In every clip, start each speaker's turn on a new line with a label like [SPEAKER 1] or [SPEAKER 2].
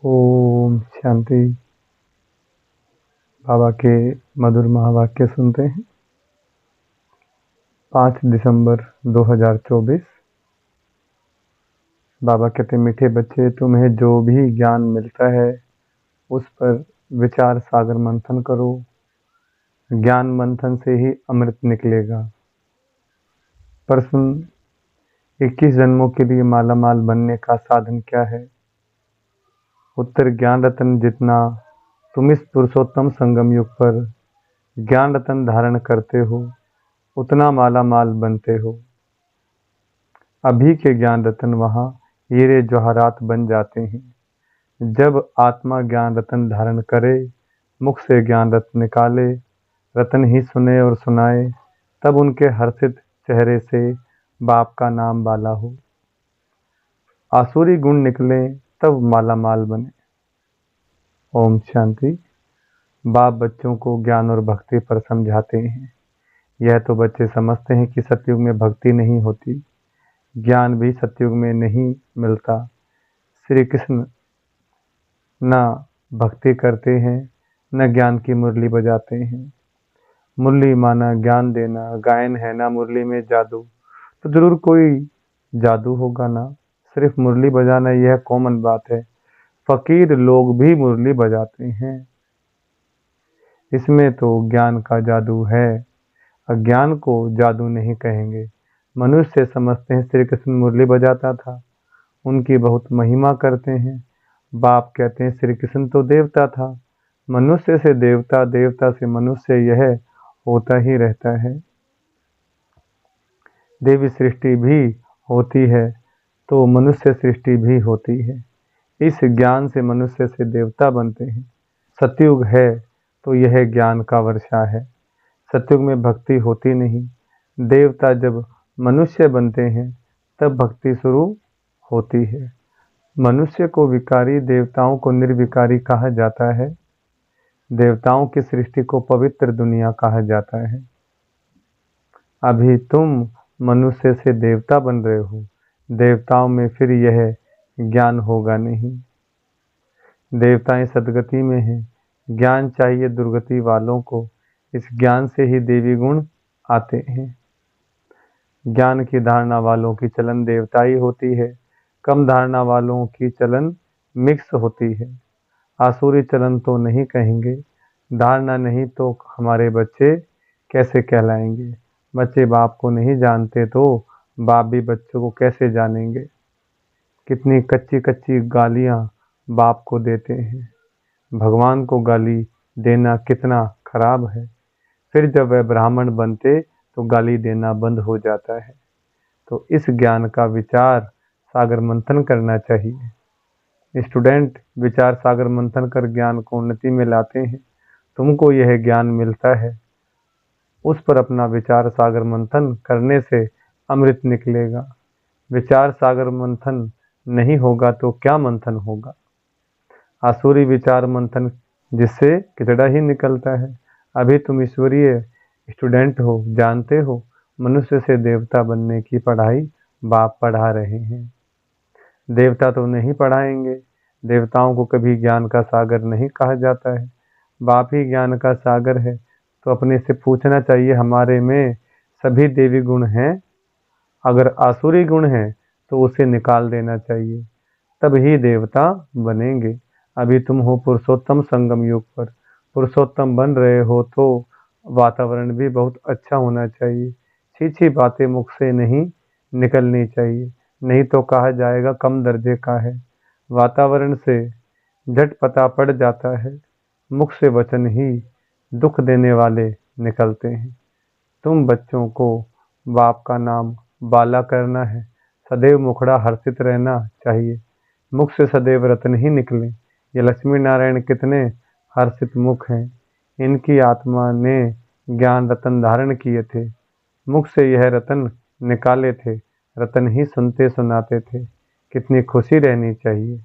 [SPEAKER 1] ओम शांति। बाबा के मधुर महावाक्य सुनते हैं। 5 दिसंबर 2024। बाबा कहते, मीठे बच्चे, तुम्हें जो भी ज्ञान मिलता है उस पर विचार सागर मंथन करो। ज्ञान मंथन से ही अमृत निकलेगा। प्रश्न, 21 जन्मों के लिए माला माल बनने का साधन क्या है? उत्तर, ज्ञान रत्न जितना तुम इस पुरुषोत्तम संगम युग पर ज्ञान रत्न धारण करते हो उतना माला माल बनते हो। अभी के ज्ञान रत्न वहाँ हीरे जवाहरात बन जाते हैं। जब आत्मा ज्ञान रत्न धारण करे, मुख से ज्ञान रत्न निकाले, रत्न ही सुने और सुनाए, तब उनके हर्षित चेहरे से बाप का नाम बाला हो। आसुरी गुण निकले तब माला माल बने। ओम शांति। बाप बच्चों को ज्ञान और भक्ति पर समझाते हैं। यह तो बच्चे समझते हैं कि सतयुग में भक्ति नहीं होती, ज्ञान भी सतयुग में नहीं मिलता। श्री कृष्ण न भक्ति करते हैं न ज्ञान की मुरली बजाते हैं। मुरली माना ज्ञान देना, गायन है ना मुरली में जादू, तो जरूर कोई जादू होगा ना। सिर्फ मुरली बजाना यह कॉमन बात है। फकीर लोग भी मुरली बजाते हैं। इसमें तो ज्ञान का जादू है। अज्ञान को जादू नहीं कहेंगे। मनुष्य समझते हैं श्री कृष्ण मुरली बजाता था, उनकी बहुत महिमा करते हैं। बाप कहते हैं श्री कृष्ण तो देवता था। मनुष्य से देवता, देवता से मनुष्य, यह होता ही रहता है। देवी सृष्टि भी होती है तो मनुष्य सृष्टि भी होती है। इस ज्ञान से मनुष्य से देवता बनते हैं। सतयुग है तो यह ज्ञान का वर्षा है। सतयुग में भक्ति होती नहीं। देवता जब मनुष्य बनते हैं तब भक्ति शुरू होती है। मनुष्य को विकारी, देवताओं को निर्विकारी कहा जाता है। देवताओं की सृष्टि को पवित्र दुनिया कहा जाता है। अभी तुम मनुष्य से देवता बन रहे हो। देवताओं में फिर यह ज्ञान होगा नहीं। देवताएं सदगति में हैं। ज्ञान चाहिए दुर्गति वालों को। इस ज्ञान से ही देवी गुण आते हैं। ज्ञान की धारणा वालों की चलन देवताई होती है। कम धारणा वालों की चलन मिक्स होती है। आसुरी चलन तो नहीं कहेंगे। धारणा नहीं तो हमारे बच्चे कैसे कहलाएंगे? बच्चे बाप को नहीं जानते तो बाप भी बच्चों को कैसे जानेंगे? कितनी कच्ची कच्ची गालियां बाप को देते हैं। भगवान को गाली देना कितना खराब है। फिर जब वह ब्राह्मण बनते तो गाली देना बंद हो जाता है। तो इस ज्ञान का विचार सागर मंथन करना चाहिए। स्टूडेंट विचार सागर मंथन कर ज्ञान को उन्नति में लाते हैं। तुमको यह ज्ञान मिलता है, उस पर अपना विचार सागर मंथन करने से अमृत निकलेगा। विचार सागर मंथन नहीं होगा तो क्या मंथन होगा? आसुरी विचार मंथन जिससे किचड़ा ही निकलता है। अभी तुम ईश्वरीय स्टूडेंट हो, जानते हो मनुष्य से देवता बनने की पढ़ाई बाप पढ़ा रहे हैं। देवता तो नहीं पढ़ाएंगे। देवताओं को कभी ज्ञान का सागर नहीं कहा जाता है। बाप ही ज्ञान का सागर है। तो अपने से पूछना चाहिए, हमारे में सभी देवी गुण हैं? अगर आसुरी गुण हैं तो उसे निकाल देना चाहिए, तब ही देवता बनेंगे। अभी तुम हो पुरुषोत्तम संगम युग पर, पुरुषोत्तम बन रहे हो तो वातावरण भी बहुत अच्छा होना चाहिए। छी बातें मुख से नहीं निकलनी चाहिए, नहीं तो कहा जाएगा कम दर्जे का है। वातावरण से झट पता पड़ जाता है। मुख से वचन ही दुख देने वाले निकलते हैं। तुम बच्चों को बाप का नाम बाला करना है। सदैव मुखड़ा हर्षित रहना चाहिए। मुख से सदैव रत्न ही निकले। ये लक्ष्मी नारायण कितने हर्षित मुख हैं। इनकी आत्मा ने ज्ञान रत्न धारण किए थे। मुख से यह रत्न निकाले थे। रत्न ही सुनते सुनाते थे। कितनी खुशी रहनी चाहिए।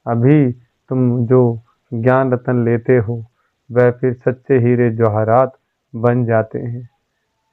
[SPEAKER 1] अभी तुम जो ज्ञान रत्न लेते हो वह फिर सच्चे हीरे जवाहरात बन जाते हैं।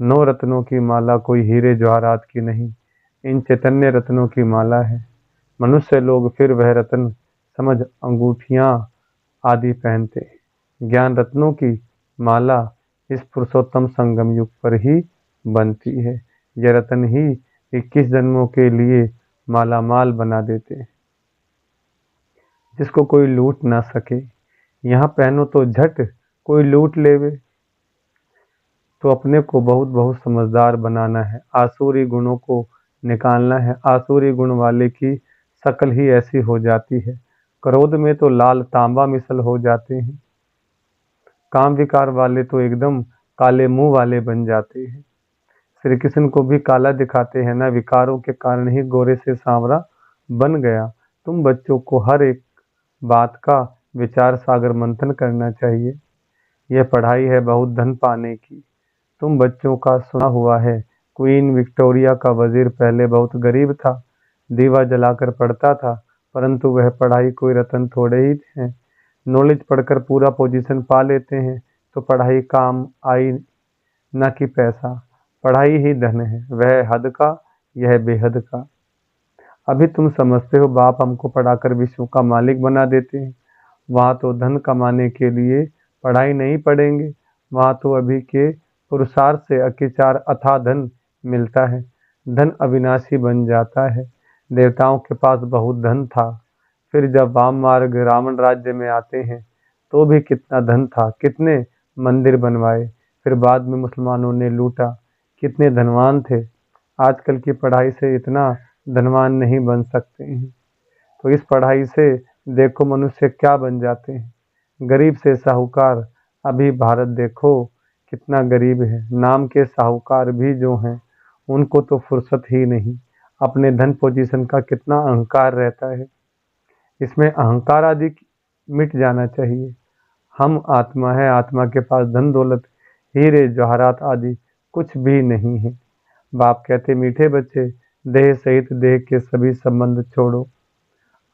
[SPEAKER 1] 9 रत्नों की माला कोई हीरे जवाहरात की नहीं, इन चैतन्य रत्नों की माला है। मनुष्य लोग फिर वह रत्न समझ अंगूठियां आदि पहनते हैं। ज्ञान रत्नों की माला इस पुरुषोत्तम संगम युग पर ही बनती है। यह रत्न ही 21 जन्मों के लिए माला माल बना देते हैं, जिसको कोई लूट ना सके। यहाँ पहनो तो झट कोई लूट लेवे। तो अपने को बहुत बहुत समझदार बनाना है, आसुरी गुणों को निकालना है। आसुरी गुण वाले की शक्ल ही ऐसी हो जाती है, क्रोध में तो लाल तांबा मिसल हो जाते हैं। काम विकार वाले तो एकदम काले मुंह वाले बन जाते हैं। श्री कृष्ण को भी काला दिखाते हैं ना, विकारों के कारण ही गोरे से सांवरा बन गया। तुम बच्चों को हर एक बात का विचार सागर मंथन करना चाहिए। यह पढ़ाई है बहुत धन पाने की। तुम बच्चों का सुना हुआ है, क्वीन विक्टोरिया का वजीर पहले बहुत गरीब था, दीवा जलाकर पढ़ता था, परंतु वह पढ़ाई कोई रतन थोड़े ही थे। नॉलेज पढ़कर पूरा पोजीशन पा लेते हैं, तो पढ़ाई काम आई ना कि पैसा। पढ़ाई ही धन है, वह हद का, यह बेहद का। अभी तुम समझते हो बाप हमको पढ़ाकर विश्व का मालिक बना देते हैं। वहाँ तो धन कमाने के लिए पढ़ाई नहीं पढ़ेंगे, वहाँ तो अभी के पुरुषार्थ से अत्याचार अथाह धन मिलता है। धन अविनाशी बन जाता है। देवताओं के पास बहुत धन था, फिर जब वाम मार्ग रावण राज्य में आते हैं तो भी कितना धन था, कितने मंदिर बनवाए, फिर बाद में मुसलमानों ने लूटा, कितने धनवान थे। आजकल की पढ़ाई से इतना धनवान नहीं बन सकते हैं। तो इस पढ़ाई से देखो मनुष्य क्या बन जाते हैं, गरीब से साहूकार। अभी भारत देखो कितना गरीब है। नाम के साहूकार भी जो हैं उनको तो फुर्सत ही नहीं, अपने धन पोजीशन का कितना अहंकार रहता है। इसमें अहंकार आदि मिट जाना चाहिए। हम आत्मा है, आत्मा के पास धन दौलत हीरे जवाहरात आदि कुछ भी नहीं है। बाप कहते मीठे बच्चे, देह सहित देह के सभी संबंध छोड़ो।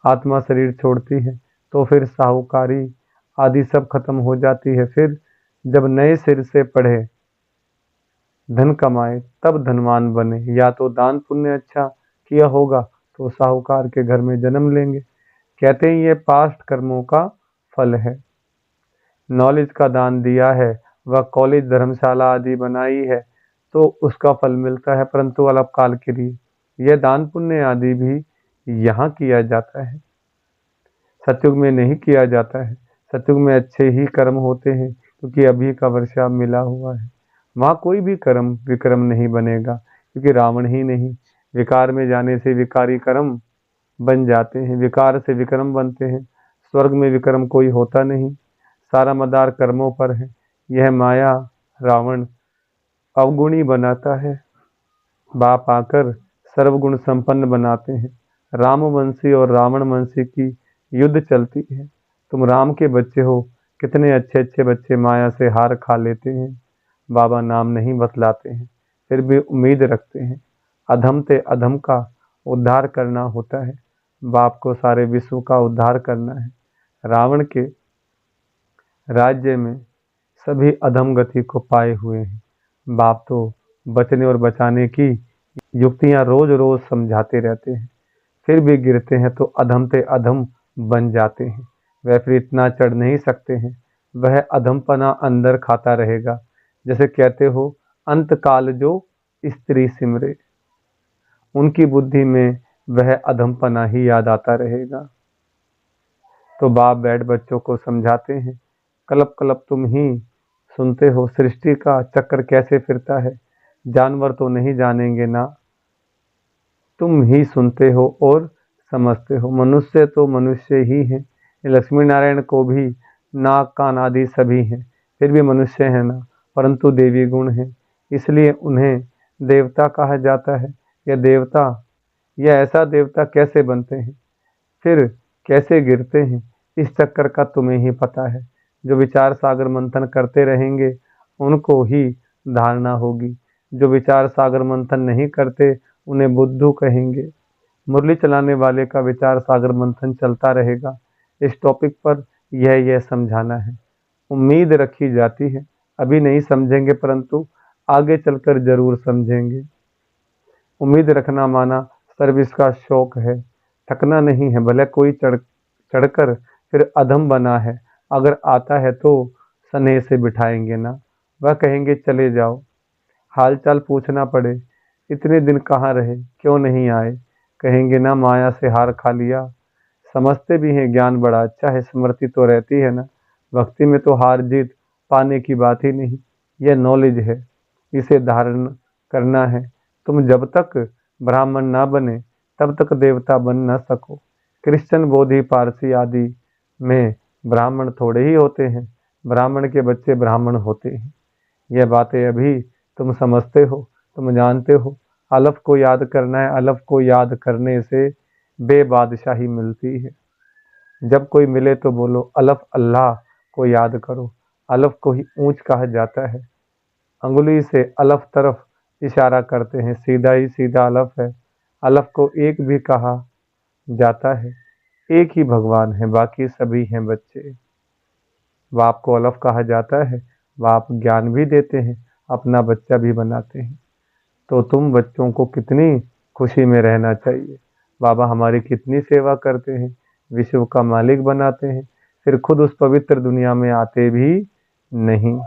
[SPEAKER 1] आत्मा शरीर छोड़ती है तो फिर साहूकारी आदि सब खत्म हो जाती है। फिर जब नए सिर से पढ़े, धन कमाए, तब धनवान बने। या तो दान पुण्य अच्छा किया होगा तो साहूकार के घर में जन्म लेंगे। कहते हैं ये पास्ट कर्मों का फल है। नॉलेज का दान दिया है, वह कॉलेज धर्मशाला आदि बनाई है तो उसका फल मिलता है, परंतु अल्प काल के लिए। यह दान पुण्य आदि भी यहाँ किया जाता है, सतयुग में नहीं किया जाता है। सतयुग में अच्छे ही कर्म होते हैं, क्योंकि अभी का वर्षा मिला हुआ है। वहाँ कोई भी कर्म विक्रम नहीं बनेगा, क्योंकि रावण ही नहीं, विकार में जाने से विकारी कर्म बन जाते हैं, विकार से विक्रम बनते हैं। स्वर्ग में विक्रम कोई होता नहीं, सारा मदार कर्मों पर है। यह माया रावण अवगुणी बनाता है, बाप आकर सर्वगुण संपन्न बनाते हैं। रामवंशी और रावणवंशी की युद्ध चलती है। तुम राम के बच्चे हो, कितने अच्छे अच्छे बच्चे माया से हार खा लेते हैं। बाबा नाम नहीं बतलाते हैं, फिर भी उम्मीद रखते हैं। अधम से अधम का उद्धार करना होता है। बाप को सारे विश्व का उद्धार करना है। रावण के राज्य में सभी अधम गति को पाए हुए हैं। बाप तो बचने और बचाने की युक्तियां रोज रोज समझाते रहते हैं, फिर भी गिरते हैं तो अधम से अधम बन जाते हैं। वह फिर इतना चढ़ नहीं सकते हैं, वह अधमपना अंदर खाता रहेगा। जैसे कहते हो अंत काल जो स्त्री सिमरे, उनकी बुद्धि में वह अधमपना ही याद आता रहेगा। तो बाप बैठ बच्चों को समझाते हैं, कलप कलप तुम ही सुनते हो, सृष्टि का चक्कर कैसे फिरता है। जानवर तो नहीं जानेंगे ना, तुम ही सुनते हो और समझते हो। मनुष्य तो मनुष्य ही है। लक्ष्मी नारायण को भी नाक कान आदि सभी हैं, फिर भी मनुष्य है ना, परंतु देवी गुण है, इसलिए उन्हें देवता कहा जाता है। यह देवता, यह ऐसा देवता कैसे बनते हैं, फिर कैसे गिरते हैं, इस चक्कर का तुम्हें ही पता है। जो विचार सागर मंथन करते रहेंगे उनको ही धारणा होगी। जो विचार सागर मंथन नहीं करते उन्हें बुद्धू कहेंगे। मुरली चलाने वाले का विचार सागर मंथन चलता रहेगा। इस टॉपिक पर यह समझाना है, उम्मीद रखी जाती है। अभी नहीं समझेंगे परंतु आगे चलकर जरूर समझेंगे। उम्मीद रखना माना सर्विस का शौक है, थकना नहीं है। भले कोई चढ़कर फिर अधम बना है। अगर आता है तो स्नेह से बिठाएंगे ना, वह कहेंगे चले जाओ। हाल चाल पूछना पड़े, इतने दिन कहाँ रहे, क्यों नहीं आए, कहेंगे ना माया से हार खा लिया। समझते भी हैं ज्ञान बड़ा अच्छा है, स्मृति तो रहती है ना। भक्ति में तो हार जीत पाने की बात ही नहीं, यह नॉलेज है, इसे धारण करना है। तुम जब तक ब्राह्मण ना बने तब तक देवता बन न सको। क्रिश्चियन, बोधि, पारसी आदि में ब्राह्मण थोड़े ही होते हैं, ब्राह्मण के बच्चे ब्राह्मण होते हैं। यह बातें अभी तुम समझते हो, तुम जानते हो। अलफ को याद करना है, अलफ को याद करने से बेबादशाही मिलती है। जब कोई मिले तो बोलो अलफ अल्लाह को याद करो, अलफ को ही ऊंच कहा जाता है। अंगुली से अलफ तरफ इशारा करते हैं, सीधा ही सीधा अलफ है। अलफ को एक भी कहा जाता है। एक ही भगवान है, बाकी सभी हैं बच्चे। बाप को अलफ कहा जाता है, बाप ज्ञान भी देते हैं, अपना बच्चा भी बनाते हैं। तो तुम बच्चों को कितनी खुशी में रहना चाहिए। बाबा हमारी कितनी सेवा करते हैं, विश्व का मालिक बनाते हैं, फिर खुद उस पवित्र दुनिया में आते भी नहीं।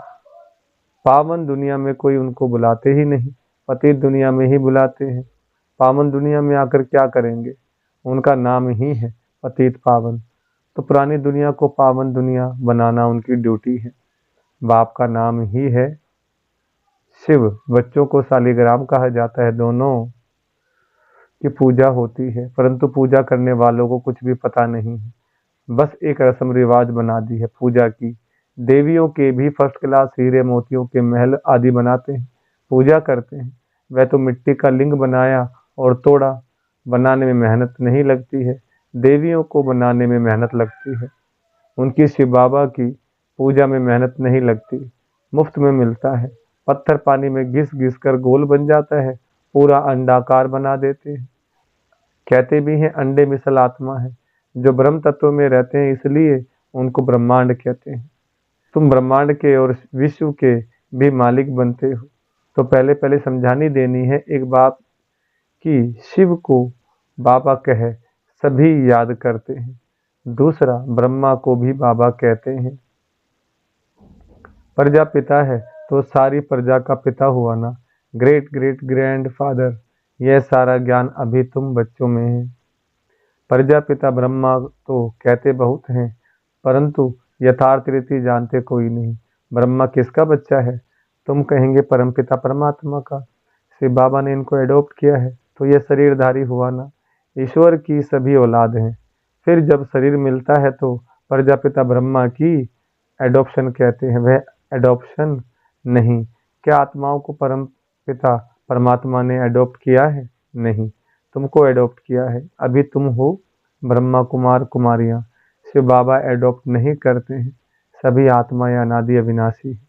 [SPEAKER 1] पावन दुनिया में कोई उनको बुलाते ही नहीं, पतित दुनिया में ही बुलाते हैं। पावन दुनिया में आकर क्या करेंगे, उनका नाम ही है पतित पावन। तो पुरानी दुनिया को पावन दुनिया बनाना उनकी ड्यूटी है। बाप का नाम ही है शिव। बच्चों को शालिग्राम कहा जाता है, दोनों की पूजा होती है, परंतु पूजा करने वालों को कुछ भी पता नहीं है। बस एक रस्म रिवाज बना दी है पूजा की। देवियों के भी फर्स्ट क्लास हीरे मोतियों के महल आदि बनाते हैं, पूजा करते हैं। वह तो मिट्टी का लिंग बनाया और तोड़ा, बनाने में मेहनत नहीं लगती है। देवियों को बनाने में मेहनत लगती है। उनकी शिव बाबा की पूजा में मेहनत नहीं लगती, मुफ्त में मिलता है। पत्थर पानी में घिस घिस कर गोल बन जाता है, पूरा अंडाकार बना देते हैं। कहते भी हैं अंडे मिसल आत्मा है, जो ब्रह्म तत्व में रहते हैं, इसलिए उनको ब्रह्मांड कहते हैं। तुम ब्रह्मांड के और विश्व के भी मालिक बनते हो। तो पहले पहले समझानी देनी है एक बात कि शिव को बाबा कह सभी याद करते हैं। दूसरा, ब्रह्मा को भी बाबा कहते हैं। प्रजापिता है तो सारी प्रजा का पिता हुआ ना, ग्रेट ग्रेट ग्रैंड फादर। यह सारा ज्ञान अभी तुम बच्चों में है। प्रजापिता ब्रह्मा तो कहते बहुत हैं, परंतु यथार्थ रीति जानते कोई नहीं। ब्रह्मा किसका बच्चा है, तुम कहेंगे परमपिता परमात्मा का। शिव बाबा ने इनको एडॉप्ट किया है, तो यह शरीरधारी हुआ ना। ईश्वर की सभी औलाद हैं। फिर जब शरीर मिलता है तो प्रजापिता ब्रह्मा की एडॉप्शन कहते हैं, वह एडॉप्शन नहीं। क्या आत्माओं को परम पिता परमात्मा ने एडॉप्ट किया है? नहीं, तुमको एडॉप्ट किया है। अभी तुम हो ब्रह्मा कुमार कुमारियां। शिव बाबा एडॉप्ट नहीं करते हैं। सभी आत्माएं अनादि अविनाशी है।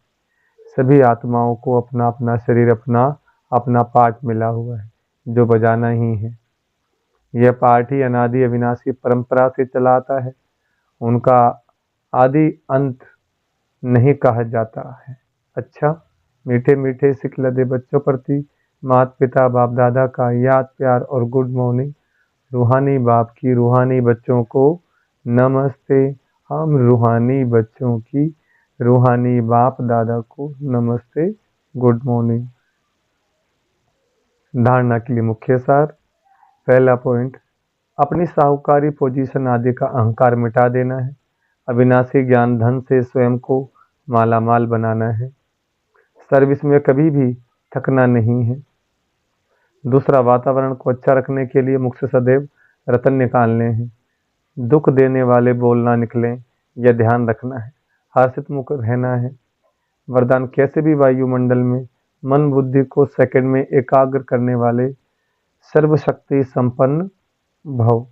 [SPEAKER 1] सभी आत्माओं को अपना अपना शरीर, अपना अपना पार्ट मिला हुआ है, जो बजाना ही है। यह पार्ट ही अनादि अविनाशी परंपरा से चला आता है। उनका आदि अंत नहीं कहा जाता है। अच्छा, मीठे मीठे सिखलदे बच्चों प्रति माता पिता बाप दादा का याद प्यार और गुड मॉर्निंग। रूहानी बाप की रूहानी बच्चों को नमस्ते। हम रूहानी बच्चों की रूहानी बाप दादा को नमस्ते, गुड मॉर्निंग। धारणा के लिए मुख्य सार। पहला पॉइंट, अपनी साहूकारी पोजीशन आदि का अहंकार मिटा देना है। अविनाशी ज्ञान धन से स्वयं को मालामाल बनाना है। सर्विस में कभी भी थकना नहीं है। दूसरा, वातावरण को अच्छा रखने के लिए मुख से सदैव रतन निकालने हैं। दुख देने वाले बोल ना निकलें, यह ध्यान रखना है। हर्षित मुख रहना है। वरदान, कैसे भी वायुमंडल में मन बुद्धि को सेकंड में एकाग्र करने वाले सर्वशक्ति संपन्न भव।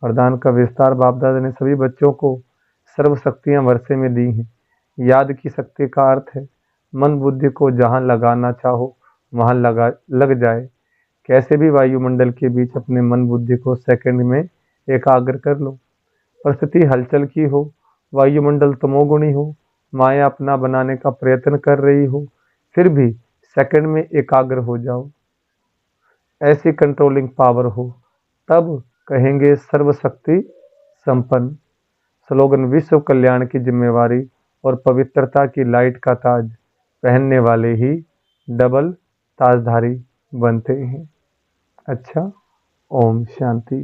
[SPEAKER 1] वरदान का विस्तार बाप दादा ने सभी बच्चों को सर्व शक्तियां वर्षे में दी हैं। याद की शक्ति का अर्थ है मन बुद्धि को जहां लगाना चाहो वहां लग जाए। कैसे भी वायुमंडल के बीच अपने मन बुद्धि को सेकंड में एकाग्र कर लो। परिस्थिति हलचल की हो, वायुमंडल तमोगुणी हो, माया अपना बनाने का प्रयत्न कर रही हो, फिर भी सेकंड में एकाग्र हो जाओ। ऐसी कंट्रोलिंग पावर हो, तब कहेंगे सर्वशक्ति संपन्न। स्लोगन: विश्व कल्याण की जिम्मेवारी और पवित्रता की लाइट का ताज पहनने वाले ही डबल ताजधारी बनते हैं। अच्छा, ओम शांति।